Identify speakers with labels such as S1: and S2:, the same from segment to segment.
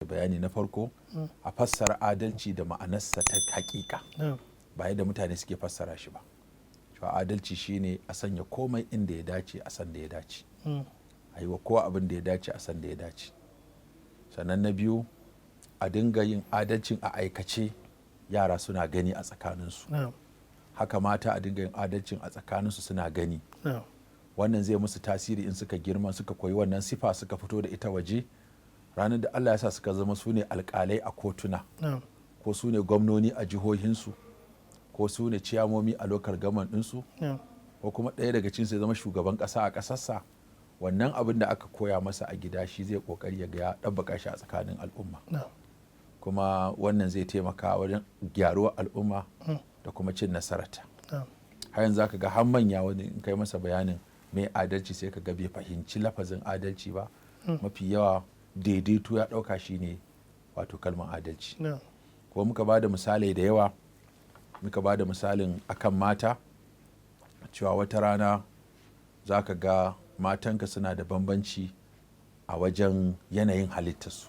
S1: bayani na farko a fassara adalci da ma'anarsa ta hakika ba yadda mutane suke fassara shi ba. Cewa adalci shine a sanya komai inda ya dace a san da ya dace, a yi wa kowa abin da ya dace a san da ya dace. Sannan na biyu, a dinga yin adalcin a aikace, yara suna gani a tsakaninsu. Haka mata a dinga yin adalcin a tsakaninsu suna gani. Wannan zai musu tasiri in suka girma, suka koyi wannan sifa, suka fito da ita waje. Ranar da Allah ya sa suka zama su ne alƙalai a kotuna, ko su ne gwamnoni a jihohinsu, ko su ne ciyamomi a lokal gaman ɗinsu, ko kuma ɗaya daga cikinsu ya zama shugaban ƙasa a ƙasarsa. Wannan abin da aka koya masa a gida shi zai ƙoƙari ya ga ya ɗabbaka shi a tsakanin al'umma. Kuma wannan zai taimaka wajen gyaruwar al'umma da kuma cin nasararta. Har yanzu zaka ga har manya wani in kai masa bayanin mai adalci sai ka ga bai fahimci lafazin adalci ba. Mafi yawa daidaito ya ɗauka shi ne wato kalmar adalci. Kuma muka ba da misalai da yawa, muka ba da misalin akan mata cewa wata rana za ka ga matanka suna da bambanci a wajen yanayin halittarsu.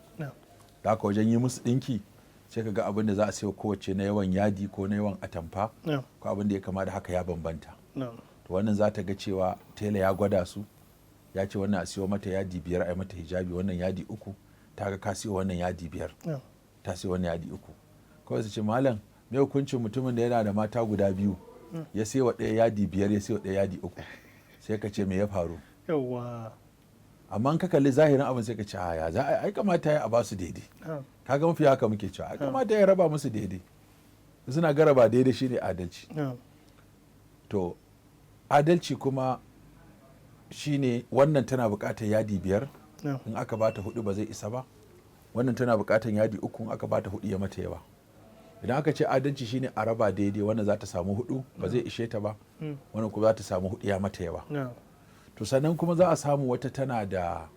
S1: Da haka wajen yi musu ɗinki sai ka ga abin da za a sayo kowace na yawan yadi ko na yawan atamfa ko abin da ya kama da haka ya bambanta. To wannan za ta ga cewa tela ya gwada su, ya ce wannan a siyo mata yadi 5 a yi mata hijabi, wannan yadi 3, ta ga ka siyo wannan yadi 5, ta siyo wannan yadi 3. Kawai su ce malam me hukuncin mutumin da yana da mata guda 2 ya siyo wa ɗaya yadi 5 ya siyo ɗaya yadi 3, sai ka ce me ya faru? Amma ka kalli zahirin abin sai ka ce ya za a yi kamata ya a ba su daidai. Kaga mafi haka muke cewa ai kamata ya raba musu daidai. Suna ga raba daidai shine adalci. To adalci kuma shine wannan tana buƙatar yadi 5 in aka bata 4 ba zai isa ba, wannan tana buƙatar yadi 3 in aka bata 4 ya mata yawa. Idan aka ce adalci shine a raba daidai, wannan za ta samu 4 ba zai ishe ta ba, wannan kuma za ta samu 4 ya mata yawa. To sannan kuma za a samu wata tana da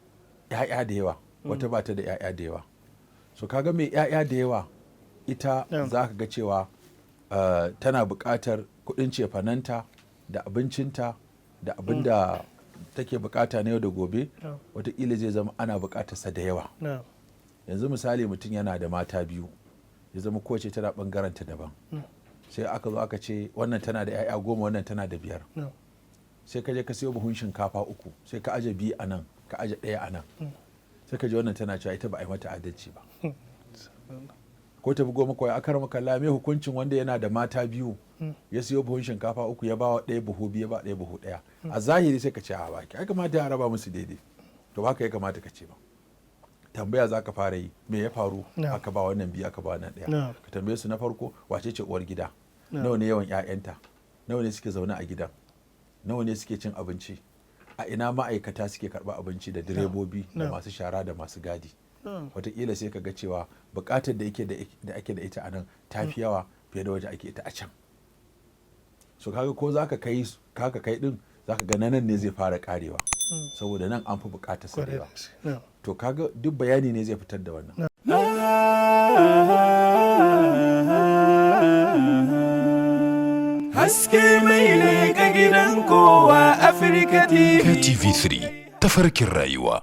S1: 'ya'ya da yawa, wata ba ta da 'ya'ya da yawa. So kaga mai 'ya'ya da yawa ita za ka ga cewa tana buƙatar kuɗin cefananta da abincinta da abin da take buƙata na yau da gobe, wataƙila zai zama ana buƙatarsa da yawa. Yanzu misali mutum yana da mata 2, ya zama kowace tana ɓangaranta daban. Sai aka zo aka ce wannan tana da 'ya'ya 10, wannan tana da 5. Sai ka je ka siyo buhun shinkafa 3, sai ka aje 2 a nan, ka aje 1 a nan. Sai ka je wannan tana cewa ita ba a yi mata adalci ba. Ko ta bugo maka wai akar maka lame hukuncin wanda yana da mata 2 ya siyo buhun shinkafa 3 ya bawa ɗaya buhu 2 ya ba ɗaya buhu 1. A zahiri sai ka ce a baki ai kamata ya raba musu daidai. To ba ka ya kamata ka ce ba. Tambaya za ka fara yi me ya faru aka ba wannan 2 aka ba wannan 1. Ka tambaye su na farko wace ce uwar gida, nawa ne yawan 'ya'yanta, nawa ne suke zaune a gidan, nawa ne suke cin abinci, a ina ma'aikata suke karɓar abinci da direbobi da masu shara da masu gadi. Wataƙila sai ka ga cewa buƙatar da ake da ita a nan ta fi yawa fiye da waje ake ita a can. So kaga ko za ka kai ɗin za ka ga nan ne zai fara ƙarewa, saboda nan an fi buƙatar sa da yawa. To kaga duk bayani ne zai fitar da wannan.
S2: Haske mai leƙa gidan kowa Afirka TV.
S3: TV3 tafarkin rayuwa.